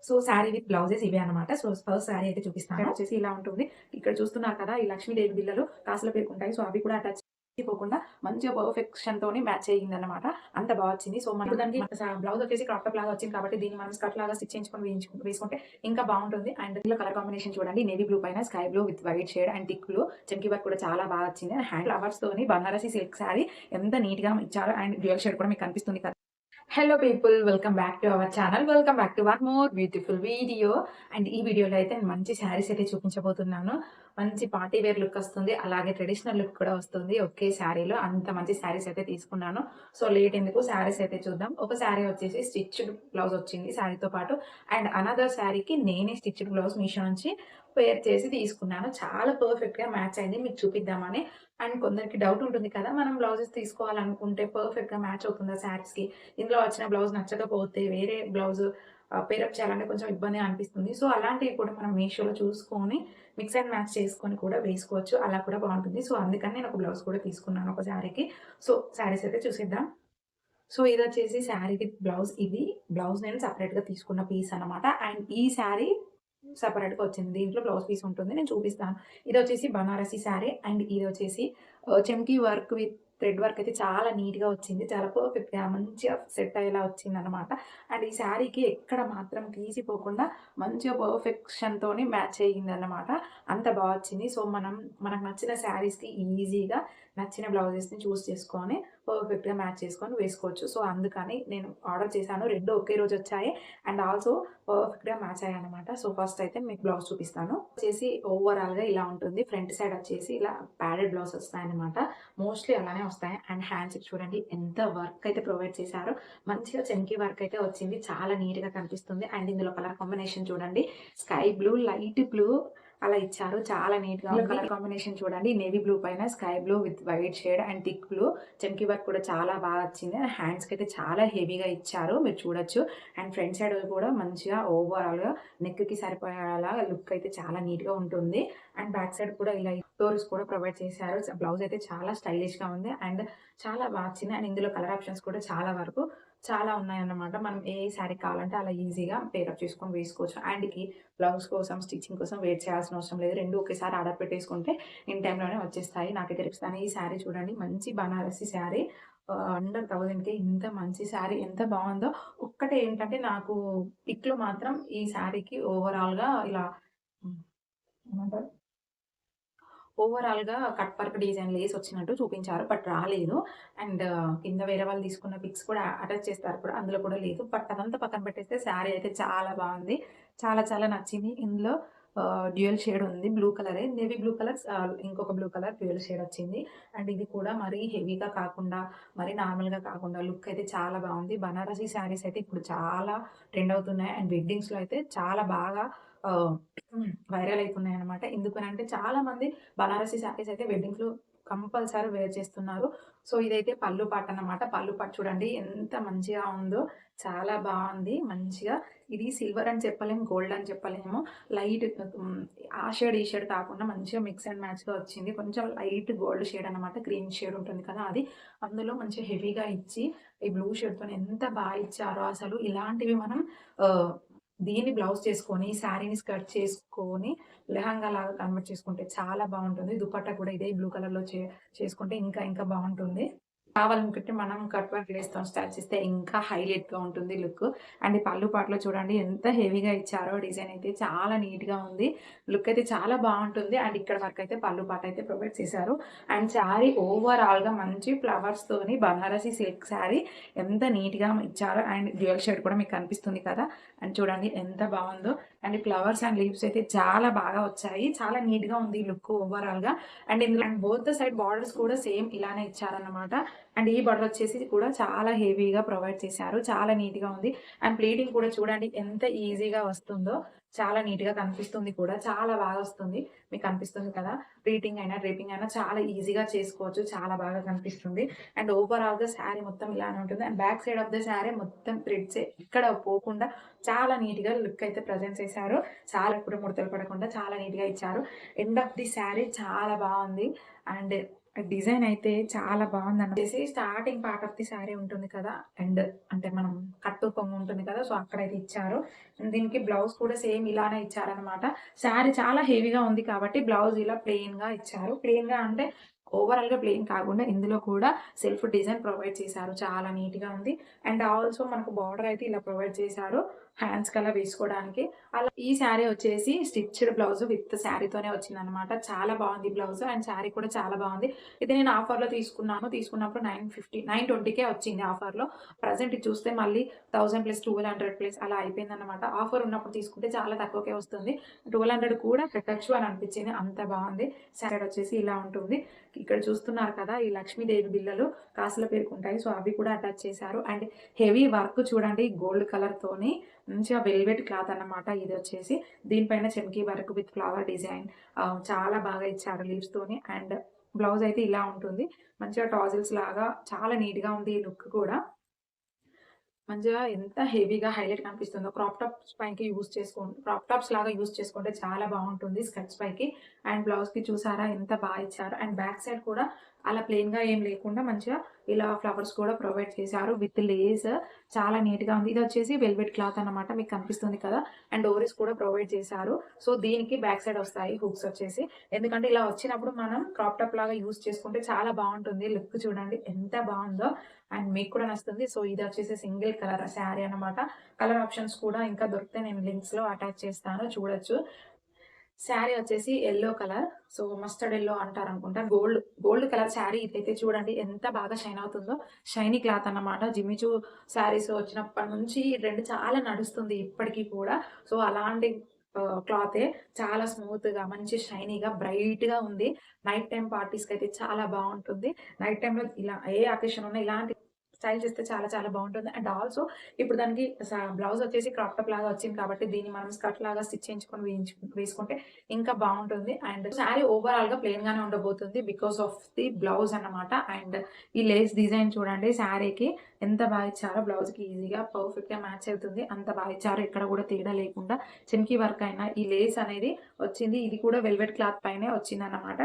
So sari with blouses ఇవే అనమాట. So first sari అయితే చూపిస్తాను. వచ్చేసి ఇలా ఉంటుంది. ఇక్కడ చూస్తున్నారు కదా! ఈ లక్ష్మీదేవి బిళ్ళలు కాసుల పేరుకుంటాయి. సో అవి కూడా అటాచ్ పోకుండా మంచిగా పర్ఫెక్షన్ తోని మ్యాచ్ అయ్యిందన్నమాట. అంత బా వచ్చింది. సో మనం దానికి బ్లౌజ్ వచ్చేసి క్రాప్ టాప్ లాగా వచ్చింది కాబట్టి దీన్ని మనం స్కర్ట్ లాగా స్టిచ్ చేయించుకొని వేసుకుంటే ఇంకా బావుంటుంది. అండ్ ఇందులో కలర్ కాంబినేషన్ చూడండి. నేవీ బ్లూ పైన sky blue with white shade and thick blue చమ్కీ వర్క్ కూడా చాలా బాగా వచ్చింది. అండ్ హ్యాండ్ ఫ్లవర్స్ తోని బనారసి సిల్క్ శారీ ఎంత నీట్‌గా ఇచ్చారో అండ్ డ్యూయల్ షేడ్ కూడా మీకు కనిపిస్తుంది కదా! Hello people welcome back to our channel. Welcome back to one more beautiful video. And ఈ వీడియోలో అయితే నేను మంచి శారీస్ అయితే చూపించబోతున్నాను. మంచి పార్టీ వేర్ లుక్ వస్తుంది. అలాగే ట్రెడిషనల్ లుక్ కూడా వస్తుంది ఒకే శారీలో. అంత మంచి శారీస్ అయితే తీసుకున్నాను. సో లేట్ ఎందుకు శారీస్ అయితే చూద్దాం. ఒక శారీ వచ్చేసి స్టిచ్డ్ బ్లౌజ్ వచ్చింది శారీతో పాటు. అండ్ అనదర్ శారీకి నేనే స్టిచ్డ్ బ్లౌజ్ మీషో నుంచి పేర్ చేసి తీసుకున్నాను. చాలా పర్ఫెక్ట్‌గా మ్యాచ్ అయింది. మీకు చూపిద్దామని. అండ్ కొందరికి డౌట్ ఉంటుంది కదా! మనం బ్లౌజెస్ తీసుకోవాలనుకుంటే పర్ఫెక్ట్‌గా మ్యాచ్ అవుతుందా శారీస్‌కి? ఇందులో వచ్చిన బ్లౌజ్ నచ్చకపోతే వేరే బ్లౌజ్ పేరప్ చేయాలంటే కొంచెం ఇబ్బందిగా అనిపిస్తుంది. సో, అలాంటివి కూడా మనం మీషోలో చూసుకొని మిక్స్ అండ్ మ్యాచ్ చేసుకొని కూడా వేసుకోవచ్చు. అలా కూడా బావుంటుంది. సో, అందుకని నేను ఒక బ్లౌజ్ కూడా తీసుకున్నాను ఒక శారీకి. సో, శారీస్ అయితే చూసేద్దాం. సో, ఇదొచ్చేసి శారీ విత్ బ్లౌజ్ ఇది. బ్లౌజ్ నేను సెపరేట్‌గా తీసుకున్న పీస్ అనమాట. అండ్ ఈ శారీ సెపరేట్‌గా వచ్చింది. దీంట్లో బ్లౌజ్ పీస్ ఉంటుంది. నేను చూపిస్తాను. ఇదొచ్చేసి బనారసి శారీ అండ్ ఇదొచ్చేసి చెమ్కీ వర్క్ విత్ థ్రెడ్ వర్క్ అయితే చాలా నీట్‌గా వచ్చింది. చాలా పర్ఫెక్ట్‌గా మంచిగా సెట్ అయ్యేలా వచ్చిందనమాట. అండ్ ఈ శారీకి ఎక్కడ మాత్రం తీసిపోకుండా మంచిగా పర్ఫెక్షన్‌తోని మ్యాచ్ అయ్యిందనమాట. అంత బా వచ్చింది. సో, మనకు నచ్చిన శారీస్‌కి ఈజీగా నచ్చిన బ్లౌజెస్‌ని చూజ్ చేసుకొని పర్ఫెక్ట్‌గా మ్యాచ్ చేసుకొని వేసుకోవచ్చు. సో, అందుకని నేను ఆర్డర్ చేశాను. 2 ఒకే రోజు వచ్చాయి. అండ్ ఆల్సో పర్ఫెక్ట్‌గా మ్యాచ్ అయ్యాయన్నమాట. సో, ఫస్ట్ అయితే మీకు బ్లౌజ్ చూపిస్తాను. వచ్చేసి ఓవరాల్‌గా ఇలా ఉంటుంది. ఫ్రంట్ సైడ్ వచ్చేసి ఇలా ప్యాడెడ్ బ్లౌజ్ వస్తాయన్నమాట. మోస్ట్‌లీ అలానే వస్తాయి. అండ్ హ్యాండ్స్‌కి చూడండి ఎంత వర్క్ అయితే ప్రొవైడ్ చేశారో. మంచిగా చెమ్కీ వర్క్ అయితే వచ్చింది. చాలా నీట్‌గా కనిపిస్తుంది. అండ్ ఇందులో కలర్ కాంబినేషన్ చూడండి. స్కై బ్లూ, లైట్ బ్లూ అలా ఇచ్చారు. చాలా నీట్‌గా ఉంది. కలర్ కాంబినేషన్ చూడండి. నేవీ బ్లూ పైన sky blue with white shade and thick blue చెమ్కీ వర్క్ కూడా చాలా బాగా వచ్చింది. అండ్ హ్యాండ్స్‌కైతే చాలా హెవీగా ఇచ్చారు. మీరు చూడొచ్చు. అండ్ ఫ్రంట్ సైడ్ కూడా మంచిగా ఓవరాల్‌గా నెక్‌కి సరిపోయేలా లుక్ అయితే చాలా నీట్‌గా ఉంటుంది. అండ్ బ్యాక్ సైడ్ కూడా ఇలా డోరీస్ కూడా ప్రొవైడ్ చేశారు. బ్లౌజ్ అయితే చాలా స్టైలిష్‌గా ఉంది. అండ్ చాలా బా వచ్చింది. అండ్ ఇందులో కలర్ ఆప్షన్స్ కూడా చాలా వరకు చాలా ఉన్నాయన్నమాట. మనం ఏ శారీ కావాలంటే అలా ఈజీగా పేరప్ చేసుకొని వేసుకోవచ్చు. హ్యాండ్‌కి బ్లౌజ్ కోసం, స్టిచ్చింగ్ కోసం వెయిట్ చేయాల్సిన అవసరం లేదు. 2 ఒకేసారి ఆర్డర్ పెట్టేసుకుంటే ఇన్ టైమ్‌లోనే వచ్చేస్తాయి. నాకైతే రేపు ఈ శారీ చూడండి మంచి బనారసి శారీ అండర్ 1000కే ఇంత మంచి శారీ ఎంత బావుందో. ఒక్కటే ఏంటంటే నాకు పిక్‌లో మాత్రం ఈ శారీకి ఓవరాల్‌గా ఇలా హ్మ్. ఏమంటారు? ఓవరాల్‌గా కట్ వర్క్ డిజైన్ లేస్ వచ్చినట్టు చూపించారు. బట్ రాలేదు. అండ్ కింద వేరే వాళ్ళు తీసుకున్న పిక్స్ కూడా అటాచ్ చేస్తారు కూడా. అందులో కూడా లేదు. బట్ అదంతా పక్కన పెట్టేస్తే శారీ అయితే చాలా బావుంది. చాలా చాలా నచ్చింది. ఇందులో డ్యూయల్ షేడ్ ఉంది. బ్లూ కలరే. నేవీ బ్లూ కలర్ ఇంకొక బ్లూ కలర్ డ్యూయల్ షేడ్ వచ్చింది. అండ్ ఇది కూడా మరీ హెవీగా కాకుండా, మరీ నార్మల్‌గా కాకుండా లుక్ అయితే చాలా బావుంది. బనారసి శారీస్ అయితే ఇప్పుడు చాలా ట్రెండ్ అవుతున్నాయి. అండ్ వెడ్డింగ్స్‌లో అయితే చాలా బాగా ఆహ్, వైరల్ అయితున్నాయన్నమాట. ఎందుకనంటే చాలామంది బనారసి శారీస్ అయితే వెడ్డింగ్స్‌లో కంపల్సరీ వేర్ చేస్తున్నారు. సో, ఇదైతే పల్లు పాటన్నమాట. పల్లు పాటు చూడండి ఎంత మంచిగా ఉందో. చాలా బావుంది. మంచిగా ఇది సిల్వర్ అని చెప్పలేము, గోల్డ్ అని చెప్పలేము. లైట్ హ్మ్. ఆ షేడ్, ఈ షేడ్ కాకుండా మంచిగా మిక్స్ అండ్ మ్యాచ్‌గా వచ్చింది. కొంచెం లైట్ గోల్డ్ షేడ్ అన్నమాట. గ్రీన్ షేడ్ ఉంటుంది కదా! అది. అందులో మంచిగా హెవీగా ఇచ్చి, ఈ బ్లూ షేడ్‌తోని ఎంత బా ఇచ్చారో అసలు. ఇలాంటివి మనం ఆహ్, దీన్ని బ్లౌజ్ చేసుకొని, శారీని స్కర్ట్ చేసుకొని లెహంగా లాగా కన్వర్ట్ చేసుకుంటే చాలా బావుంటుంది. దుపట్టా కూడా ఇదే బ్లూ కలర్‌లో చేసుకుంటే ఇంకా ఇంకా బావుంటుంది. కావాలనుకుంటే మనం కట్ వర్క్ లేస్‌తోని స్టార్ట్ చేస్తే ఇంకా హైలైట్‌గా ఉంటుంది లుక్. అండ్ ఈ పల్లు పాటలో చూడండి ఎంత హెవీగా ఇచ్చారో డిజైన్ అయితే చాలా నీట్‌గా ఉంది. లుక్ అయితే చాలా బావుంటుంది. అండ్ ఇక్కడ వరకు అయితే పల్లు పాట అయితే ప్రొవైడ్ చేశారు. అండ్ శారీ ఓవరాల్‌గా మంచి ఫ్లవర్స్‌తోని బనారసి సిల్క్ శారీ ఎంత నీట్‌గా ఇచ్చారో అండ్ డ్యూయల్ షేడ్ కూడా మీకు కనిపిస్తుంది కదా! అండ్ చూడండి ఎంత బావుందో. అండ్ ఈ ఫ్లవర్స్ అండ్ లీవ్స్ అయితే చాలా బాగా వచ్చాయి. చాలా నీట్‌గా ఉంది లుక్ ఓవరాల్‌గా. అండ్ ఇందులో and both the side borders కూడా సేమ్ ఇలానే ఇచ్చారన్నమాట. అండ్ ఈ బార్డర్ వచ్చేసి కూడా చాలా హెవీగా ప్రొవైడ్ చేశారు. చాలా నీట్‌గా ఉంది. అండ్ ప్లీటింగ్ కూడా చూడండి ఎంత ఈజీగా వస్తుందో. చాలా నీట్‌గా కనిపిస్తుంది కూడా. చాలా బాగా వస్తుంది. మీకు కనిపిస్తుంది కదా! ప్లీటింగ్ అయినా, డ్రేపింగ్ అయినా చాలా ఈజీగా చేసుకోవచ్చు. చాలా బాగా కనిపిస్తుంది. అండ్ ఓవరాల్‌గా శారీ మొత్తం ఇలానే ఉంటుంది. And back side of the sari మొత్తం థ్రెడ్సే ఎక్కడ పోకుండా చాలా నీట్‌గా లుక్ అయితే ప్రెజెంట్ చేశారు. చాలా కూడా ముడతలు పడకుండా చాలా నీట్‌గా ఇచ్చారు. ఎండ్ ఆఫ్ ది శారీ చాలా బావుంది. అండ్ డిజైన్ అయితే చాలా బాగుందన్న చేసి starting part of the sari ఉంటుంది కదా, అండ్ అంటే మనం కట్టు కొంగు ఉంటుంది కదా, సో అక్కడైతే ఇచ్చారు. దీనికి బ్లౌజ్ కూడా సేమ్ ఇలానే ఇచ్చారనమాట. శారీ చాలా హెవీగా ఉంది కాబట్టి బ్లౌజ్ ఇలా ప్లెయిన్ గా ఇచ్చారు. ప్లెయిన్ గా అంటే ఓవరాల్ గా ప్లెయిన్ కాకుండా ఇందులో కూడా సెల్ఫ్ డిజైన్ ప్రొవైడ్ చేశారు. చాలా నీట్ గా ఉంది. అండ్ ఆల్సో మనకు బార్డర్ అయితే ఇలా ప్రొవైడ్ చేశారు హ్యాండ్స్ కలా వేసుకోవడానికి. అలా ఈ శారీ వచ్చేసి స్టిచ్డ్ బ్లౌజ్ విత్ శారీతోనే వచ్చింది అనమాట. చాలా బాగుంది బ్లౌజ్, అండ్ శారీ కూడా చాలా బాగుంది. ఇది నేను ఆఫర్లో తీసుకున్నాను. తీసుకున్నప్పుడు 920కే వచ్చింది ఆఫర్లో. ప్రజెంట్ ఇది చూస్తే మళ్ళీ 1000 ప్లస్ 1200 ప్లస్ అలా అయిపోయింది అనమాట. ఆఫర్ ఉన్నప్పుడు తీసుకుంటే చాలా తక్కువకే వస్తుంది. 1200 కూడా పెట్టచ్చు అని అనిపించింది, అంత బాగుంది. శారీ వచ్చేసి ఇలా ఉంటుంది. ఇక్కడ చూస్తున్నారు కదా, ఈ లక్ష్మీదేవి బిల్లలు కాసుల పేరుకుంటాయి, సో అవి కూడా అటాచ్ చేశారు. అండ్ హెవీ వర్క్ చూడండి, గోల్డ్ కలర్ తోని మంచిగా వెల్వెట్ క్లాత్ అన్నమాట. ఇది వచ్చేసి దీనిపైన చెమ్కీ వర్క్ విత్ ఫ్లవర్ డిజైన్ చాలా బాగా ఇచ్చారు లీవ్స్ తోని. అండ్ బ్లౌజ్ అయితే ఇలా ఉంటుంది, మంచిగా టాజిల్స్ లాగా చాలా నీట్ గా ఉంది. ఈ లుక్ కూడా మంచిగా ఎంత హెవీగా హైలైట్ కనిపిస్తుందో. క్రాప్ టాప్స్ లాగా యూస్ చేసుకుంటే చాలా బాగుంటుంది స్కర్ట్స్ పైకి. అండ్ బ్లౌజ్ కి చూసారా ఎంత బాగా ఇచ్చారు. అండ్ బ్యాక్ సైడ్ కూడా అలా ప్లెయిన్ గా ఏం లేకుండా మంచిగా ఇలా ఫ్లవర్స్ కూడా ప్రొవైడ్ చేశారు విత్ లేస్. చాలా నీట్ గా ఉంది. ఇది వచ్చేసి వెల్వెట్ క్లాత్ అన్నమాట, మీకు కనిపిస్తుంది కదా. అండ్ డోరీస్ కూడా ప్రొవైడ్ చేశారు. సో దీనికి బ్యాక్ సైడ్ వస్తాయి హుక్స్ వచ్చేసి, ఎందుకంటే ఇలా వచ్చినప్పుడు మనం క్రాప్ టాప్ లాగా యూస్ చేసుకుంటే చాలా బాగుంటుంది. లుక్ చూడండి ఎంత బాగుందో, అండ్ మీకు కూడా నచ్చుతుంది. సో ఇది వచ్చేసి సింగిల్ కలర్ శారీ అనమాట. కలర్ ఆప్షన్స్ కూడా ఇంకా దొరికితే నేను లింక్స్ లో అటాచ్ చేస్తాను, చూడొచ్చు. శారీ వచ్చేసి yellow colour, so mustard yellow అంటారు అనుకుంటా. Gold colour sari. ఇదైతే చూడండి ఎంత బాగా షైన్ అవుతుందో. షైనీ క్లాత్ అన్నమాట. జిమ్మిచూ శారీస్ వచ్చినప్పటి నుంచి ఈ ట్రెండ్ చాలా నడుస్తుంది ఇప్పటికీ కూడా. సో అలాంటి క్లాతే చాలా స్మూత్ గా మంచి షైనీగా బ్రైట్ గా ఉంది. నైట్ టైం పార్టీస్ కి అయితే చాలా బాగుంటుంది. నైట్ టైంలో ఇలా ఏ అకేషన్ ఉన్నా ఇలాంటి స్టైల్ చేస్తే చాలా చాలా బాగుంటుంది. అండ్ ఆల్సో ఇప్పుడు దానికి బ్లౌజ్ వచ్చేసి క్రాప్ టాప్ లాగా వచ్చింది కాబట్టి దీన్ని మనం స్కర్ట్ లాగా స్టిచ్ చేయించుకొని వేసుకుంటే ఇంకా బాగుంటుంది. అండ్ శారీ ఓవరాల్ గా ప్లెయిన్ గానే ఉండబోతుంది బికాస్ ఆఫ్ ది బ్లౌజ్ అన్నమాట. అండ్ ఈ లేస్ డిజైన్ చూడండి, శారీకి ఎంత బాగా ఇచ్చారో. బ్లౌజ్ కి ఈజీగా పర్ఫెక్ట్ గా మ్యాచ్ అవుతుంది, అంత బాగా ఇచ్చారు. ఎక్కడ కూడా తేడా లేకుండా చెమ్కీ వర్క్ అయినా ఈ లేస్ అనేది వచ్చింది. ఇది కూడా వెల్వెట్ క్లాత్ పైనే వచ్చింది అన్నమాట.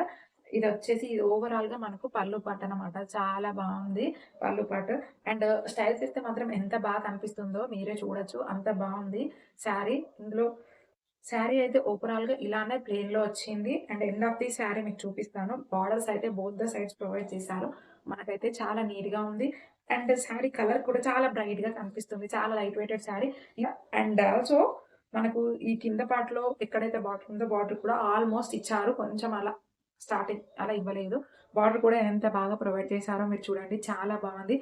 ఇది వచ్చేసి ఇది ఓవరాల్ గా మనకు పళ్ళు పట్టు అనమాట. చాలా బాగుంది పళ్ళు పట్టు. అండ్ స్టైల్ చేస్తే మాత్రం ఎంత బాగా కనిపిస్తుందో మీరే చూడొచ్చు, అంత బాగుంది శారీ. ఇందులో శారీ అయితే ఓవరాల్ గా ఇలానే ప్లేన్ లో వచ్చింది. And end of the sari మీకు చూపిస్తాను. బార్డర్స్ అయితే బోత్ ద సైడ్స్ ప్రొవైడ్ చేశారు. మనకైతే చాలా నీట్ గా ఉంది. అండ్ శారీ కలర్ కూడా చాలా బ్రైట్ గా కనిపిస్తుంది. చాలా light weighted sari. And also మనకు ఈ కింద పార్ట్ లో ఎక్కడైతే బార్డర్ ఉందో బార్డర్ కూడా ఆల్మోస్ట్ ఇచ్చారు. కొంచెం అలా స్టార్టింగ్ అలా ఇవ్వలేదు. బార్డర్ కూడా ఎంత బాగా ప్రొవైడ్ చేశారో మీరు చూడండి, చాలా బాగుంది.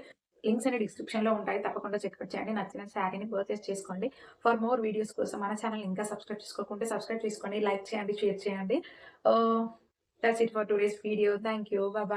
లింక్స్ అనే డిస్క్రిప్షన్ లో ఉంటాయి, తప్పకుండా చెక్అవుట్ చేయండి. నచ్చిన శారీని పర్చేస్ చేసుకోండి. ఫర్ మోర్ వీడియోస్ కోసం మన ఛానల్ ఇంకా సబ్స్క్రైబ్ చేసుకోకుంటే సబ్స్క్రైబ్ చేసుకోండి, లైక్ చేయండి, షేర్ చేయండి. That's it for today's video. Thank you. Bye.